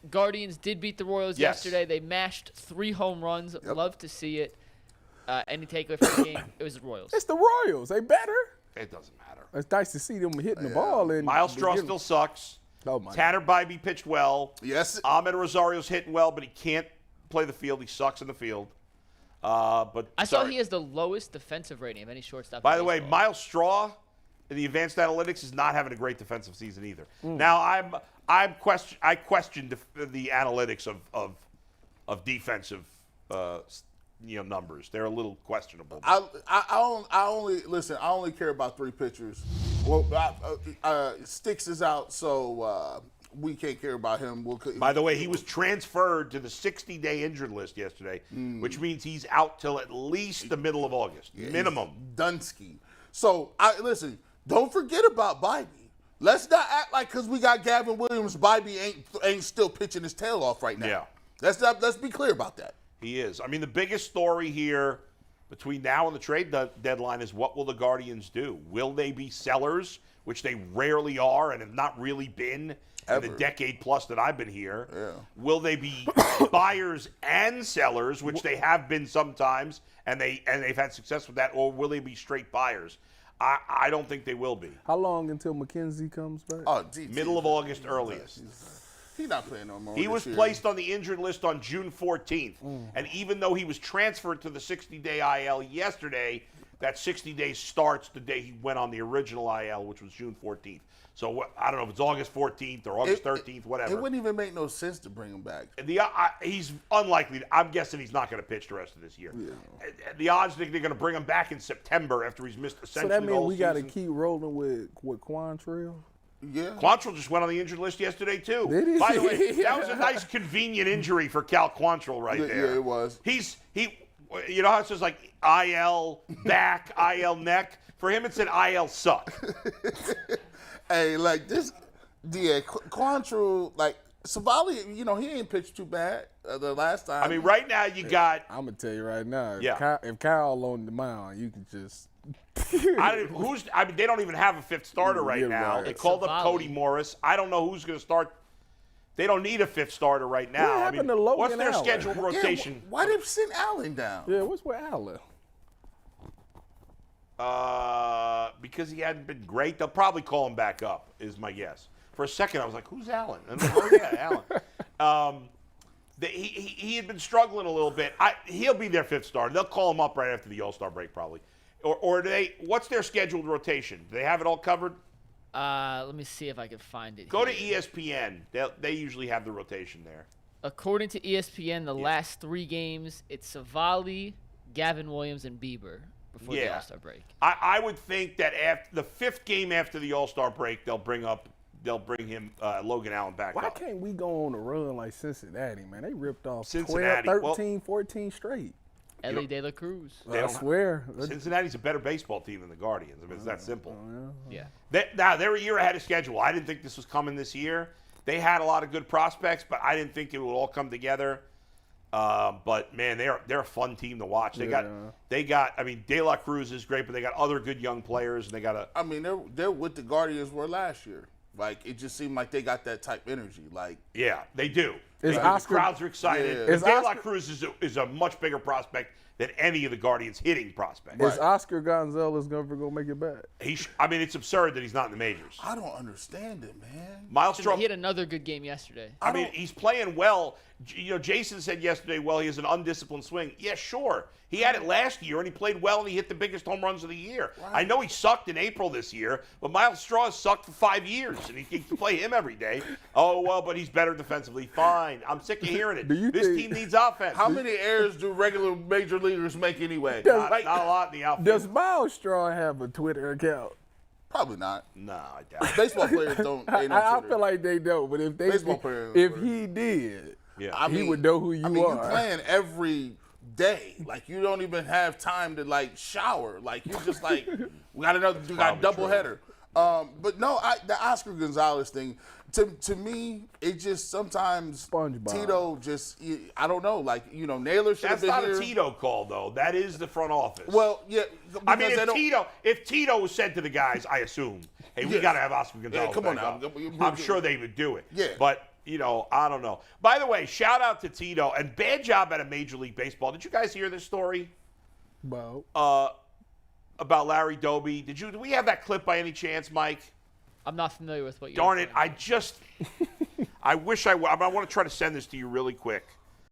Guardians did beat the Royals yesterday. They mashed 3 home runs. Yep. Love to see it. Any takeaway from the game? It was the Royals. It's the Royals. They better. It doesn't matter. It's nice to see them hitting the ball. And Miles Straw still sucks. Oh, my Tanner Bybee pitched well. Yes. Ahmed Rosario's hitting well, but he can't play the field. He sucks in the field. But I saw he has the lowest defensive rating of any shortstop. By in the way, baseball. Miles Straw in the advanced analytics is not having a great defensive season either. Now I question the analytics of defensive numbers. They're a little questionable. I only care about 3 pitchers. Well, Sticks is out, so we can't care about him. By the way, he was transferred to the 60-day injured list yesterday, which means he's out till at least the middle of August, minimum. Dunsky. So listen. Don't forget about Bybee. Let's not act like because we got Gavin Williams, Bybee ain't still pitching his tail off right now. Yeah. Let's be clear about that. He is. I mean, the biggest story here between now and the trade deadline is what will the Guardians do? Will they be sellers, which they rarely are and have not really been in the decade plus that I've been here? Yeah. Will they be buyers and sellers, which they have been sometimes, and they've had success with that, or will they be straight buyers? I don't think they will be. How long until McKenzie comes back? Oh, middle of August earliest. He's not playing no more. He was placed on the injured list on June 14th. And even though he was transferred to the 60-day IL yesterday, that 60 days starts the day he went on the original IL, which was June 14th. So I don't know if it's August 14th or August 13th, whatever. It wouldn't even make no sense to bring him back. He's unlikely. I'm guessing he's not going to pitch the rest of this year. Yeah. The odds think they're going to bring him back in September after he's missed essentially the whole season. So that means we got to keep rolling with Quantrill? Yeah. Quantrill just went on the injured list yesterday, too. Did he? By the way, that was a nice, convenient injury for Cal Quantrill right there. Yeah, it was. You know how it says like IL back, IL neck? For him, it said IL suck. Hey, like this, Quantrill, like Savali, he ain't pitched too bad the last time. I mean, right now you got. I'm gonna tell you right now. Yeah. If Kyle on the mound, you can just. They don't even have a 5th starter right now. Right. They called up Cody Morris. I don't know who's going to start. They don't need a 5th starter right now. What happened to Logan what's their Allen? scheduled rotation? Why did they send Allen down? Yeah, what's with Allen? Because he hadn't been great. They'll probably call him back up, is my guess. For a second, I was like, who's Allen? And I'm like, oh, yeah, Allen. He had been struggling a little bit. He'll be their 5th starter. They'll call him up right after the All-Star break, probably. Or do they? What's their scheduled rotation? Do they have it all covered? Let me see if I can find it. Go to ESPN. They usually have the rotation there. According to ESPN, the last 3 games, it's Savali, Gavin Williams, and Bieber before the All-Star break. I would think that after the 5th game after the All-Star break, they'll bring him Logan Allen back up. Why can't we go on a run like Cincinnati, man? They ripped off Cincinnati, 12, 13, 14 straight. Ellie De La Cruz. I swear. Cincinnati's a better baseball team than the Guardians. I mean, it's that simple. Yeah. Now, they're a year ahead of schedule. I didn't think this was coming this year. They had a lot of good prospects, but I didn't think it would all come together. But, man, they're a fun team to watch. They got. I mean, De La Cruz is great, but they got other good young players, and they got I mean, they're what the Guardians were last year. Like, it just seemed like they got that type energy. Like, yeah, they do. The crowds are excited. Yeah. De La Cruz is a much bigger prospect than any of the Guardians hitting prospects. Is Oscar Gonzalez never going to make it back? It's absurd that he's not in the majors. I don't understand it, man. Miles Straw. He had another good game yesterday. I mean, he's playing well. Jason said yesterday, well, he has an undisciplined swing. Yeah, sure. He had it last year, and he played well, and he hit the biggest home runs of the year. Right. I know he sucked in April this year, but Miles Straw has sucked for 5 years, and he can play him every day. Oh, well, but he's better defensively. Fine. I'm sick of hearing it. This team needs offense. How many errors do regular major leaguers make anyway? Not a lot in the outfield. Does Miles Straw have a Twitter account? Probably not. No, I doubt it. Baseball players don't. I feel like they don't, but if he did, he would know who you are. You're playing every day. Like, you don't even have time to, like, shower. Like, you just, like, we got a double header. But no, the Oscar Gonzalez thing, to me, it just sometimes SpongeBob. Tito just, I don't know, like, Naylor should have been here. That's not a Tito call, though. That is the front office. Well, yeah. I mean, if Tito was said to the guys, I assume, hey, we got to have Oscar Gonzalez come on back now. up. I'm sure they would do it. Yeah. But I don't know. By the way, shout out to Tito and bad job out of Major League Baseball. Did you guys hear this story? About Larry Doby? Do we have that clip by any chance, Mike? I'm not familiar with what you're Darn it! I wish I want to try to send this to you really quick.